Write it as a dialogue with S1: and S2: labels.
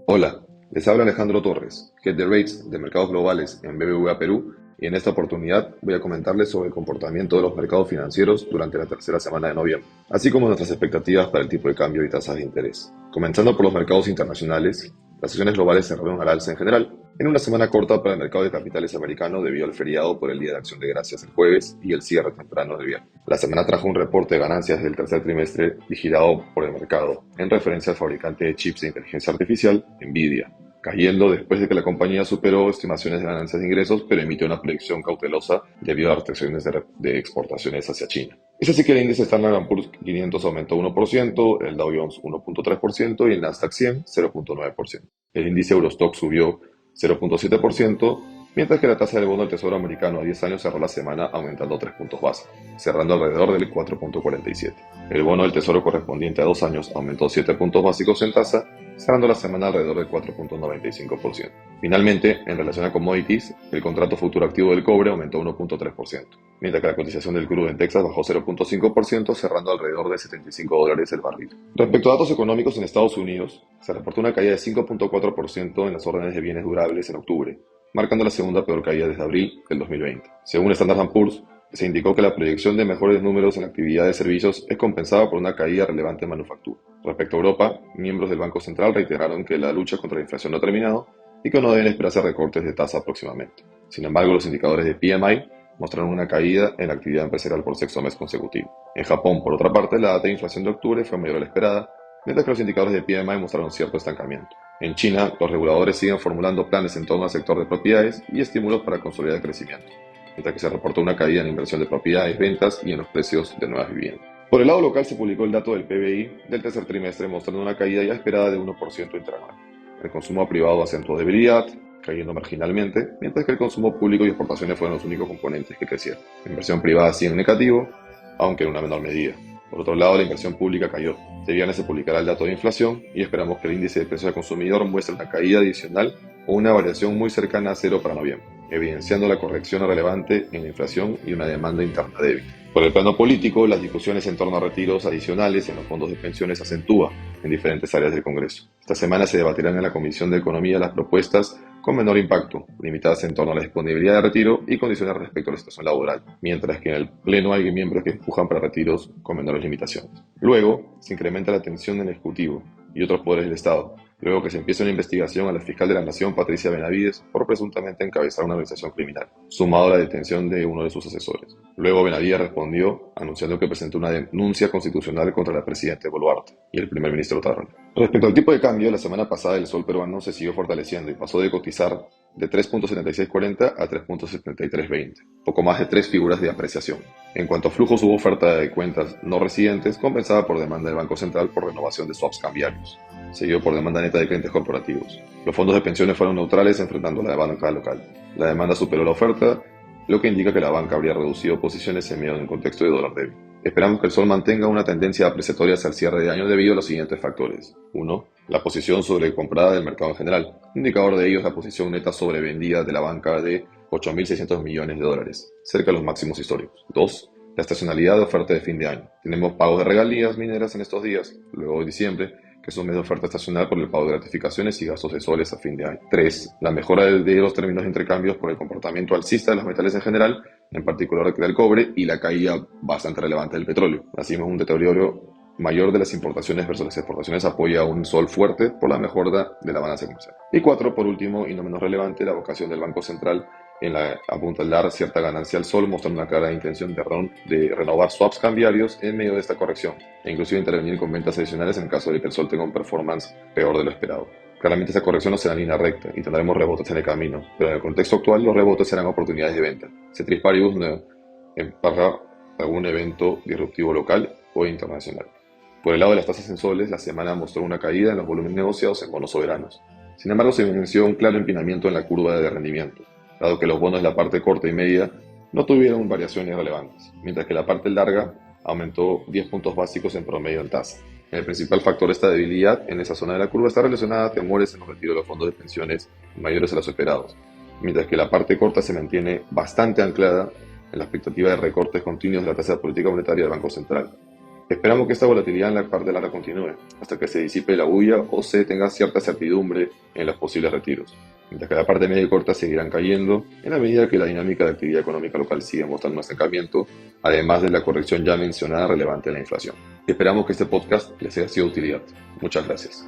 S1: Hola, les habla Alejandro Torres, Head de Rates de Mercados Globales en BBVA Perú, y en esta oportunidad voy a comentarles sobre el comportamiento de los mercados financieros durante la tercera semana de noviembre, así como nuestras expectativas para el tipo de cambio y tasas de interés. Comenzando por los mercados internacionales, las acciones globales cerraron al alza en general, en una semana corta para el mercado de capitales americano debido al feriado por el Día de Acción de Gracias el jueves y el cierre temprano del viernes. La semana trajo un reporte de ganancias del tercer trimestre vigilado por el mercado, en referencia al fabricante de chips de inteligencia artificial, Nvidia, cayendo después de que la compañía superó estimaciones de ganancias de ingresos, pero emitió una predicción cautelosa debido a restricciones de exportaciones hacia China. Es así que el índice Standard Poor's 500 aumentó 1%, el Dow Jones 1.3% y el Nasdaq 100 0.9%. El índice Eurostoxx subió 0.7%, mientras que la tasa del bono del Tesoro americano a 10 años cerró la semana aumentando 3 puntos base, cerrando alrededor del 4.47. El bono del Tesoro correspondiente a 2 años aumentó 7 puntos básicos en tasa, cerrando la semana alrededor del 4.95%. Finalmente, en relación a commodities, el contrato futuro activo del cobre aumentó 1.3%, mientras que la cotización del crudo en Texas bajó 0.5%, cerrando alrededor de $75 el barril. Respecto a datos económicos en Estados Unidos, se reportó una caída de 5.4% en las órdenes de bienes durables en octubre, marcando la segunda peor caída desde abril del 2020. Según Standard Poor's, se indicó que la proyección de mejores números en la actividad de servicios es compensada por una caída relevante en manufactura. Respecto a Europa, miembros del Banco Central reiteraron que la lucha contra la inflación no ha terminado y que no deben esperarse recortes de tasa próximamente. Sin embargo, los indicadores de PMI mostraron una caída en la actividad empresarial por sexto mes consecutivo. En Japón, por otra parte, la data de inflación de octubre fue mayor a la esperada, mientras que los indicadores de PMI mostraron cierto estancamiento. En China, los reguladores siguen formulando planes en torno al sector de propiedades y estímulos para consolidar el crecimiento, mientras que se reportó una caída en inversión de propiedades, ventas y en los precios de nuevas viviendas. Por el lado local se publicó el dato del PBI del tercer trimestre mostrando una caída ya esperada de 1% interanual. El consumo privado acentuó debilidad, cayendo marginalmente, mientras que el consumo público y exportaciones fueron los únicos componentes que crecieron. La inversión privada sigue en negativo, aunque en una menor medida. Por otro lado, la inversión pública cayó. Este viernes se publicará el dato de inflación y esperamos que el índice de precios al consumidor muestre una caída adicional o una variación muy cercana a cero para noviembre, evidenciando la corrección relevante en la inflación y una demanda interna débil. Por el plano político, las discusiones en torno a retiros adicionales en los fondos de pensiones se acentúan en diferentes áreas del Congreso. Esta semana se debatirán en la Comisión de Economía las propuestas con menor impacto, limitadas en torno a la disponibilidad de retiro y condiciones respecto a la situación laboral, mientras que en el Pleno hay miembros que empujan para retiros con menores limitaciones. Luego, se incrementa la tensión en el Ejecutivo y otros poderes del Estado, luego que se empieza una investigación a la fiscal de la Nación, Patricia Benavides, por presuntamente encabezar una organización criminal, sumado a la detención de uno de sus asesores. Luego Benavides respondió anunciando que presentó una denuncia constitucional contra la presidenta Boluarte y el primer ministro Tarrant. Respecto al tipo de cambio, la semana pasada el sol peruano se siguió fortaleciendo y pasó de cotizar de 3.7640 a 3.7320, poco más de 3 figuras de apreciación. En cuanto a flujos, hubo oferta de cuentas no residentes compensada por demanda del Banco Central por renovación de swaps cambiarios, seguido por demanda neta de clientes corporativos. Los fondos de pensiones fueron neutrales enfrentando a la banca local. La demanda superó la oferta, lo que indica que la banca habría reducido posiciones en medio de un contexto de dólar débil. Esperamos que el sol mantenga una tendencia apreciatoria hacia el cierre de año debido a los siguientes factores. 1. La posición sobrecomprada del mercado en general. Un indicador de ello es la posición neta sobrevendida de la banca de $8.600 millones, cerca de los máximos históricos. 2. La estacionalidad de oferta de fin de año. Tenemos pagos de regalías mineras en estos días, luego de diciembre, que es un mes de oferta estacional por el pago de gratificaciones y gastos de soles a fin de año. 3. La mejora de los términos de intercambios por el comportamiento alcista de los metales en general, en particular del cobre, y la caída bastante relevante del petróleo. Así es un deterioro mayor de las importaciones versus las exportaciones apoya a un sol fuerte por la mejora de la balanza comercial. Y 4, por último, y no menos relevante, la vocación del Banco Central en la apuntalar cierta ganancia al sol, mostrando una clara intención de renovar swaps cambiarios en medio de esta corrección, e inclusive intervenir con ventas adicionales en el caso de que el sol tenga un performance peor de lo esperado. Claramente esta corrección no será en línea recta y tendremos rebotes en el camino, pero en el contexto actual los rebotes serán oportunidades de venta. Ceteris paribus para algún evento disruptivo local o internacional. Por el lado de las tasas en soles, la semana mostró una caída en los volúmenes negociados en bonos soberanos. Sin embargo, se evidenció un claro empinamiento en la curva de rendimiento, dado que los bonos de la parte corta y media no tuvieron variaciones relevantes, mientras que la parte larga aumentó 10 puntos básicos en promedio en tasa. El principal factor de esta debilidad en esa zona de la curva está relacionada a temores en los retiros de los fondos de pensiones mayores a los esperados, mientras que la parte corta se mantiene bastante anclada en la expectativa de recortes continuos de la tasa de política monetaria del Banco Central. Esperamos que esta volatilidad en la parte larga continúe, hasta que se disipe la bulla o se tenga cierta certidumbre en los posibles retiros, mientras que la parte media y corta seguirán cayendo en la medida que la dinámica de actividad económica local sigue mostrando un estancamiento, además de la corrección ya mencionada relevante en la inflación. Esperamos que este podcast les haya sido de utilidad. Muchas gracias.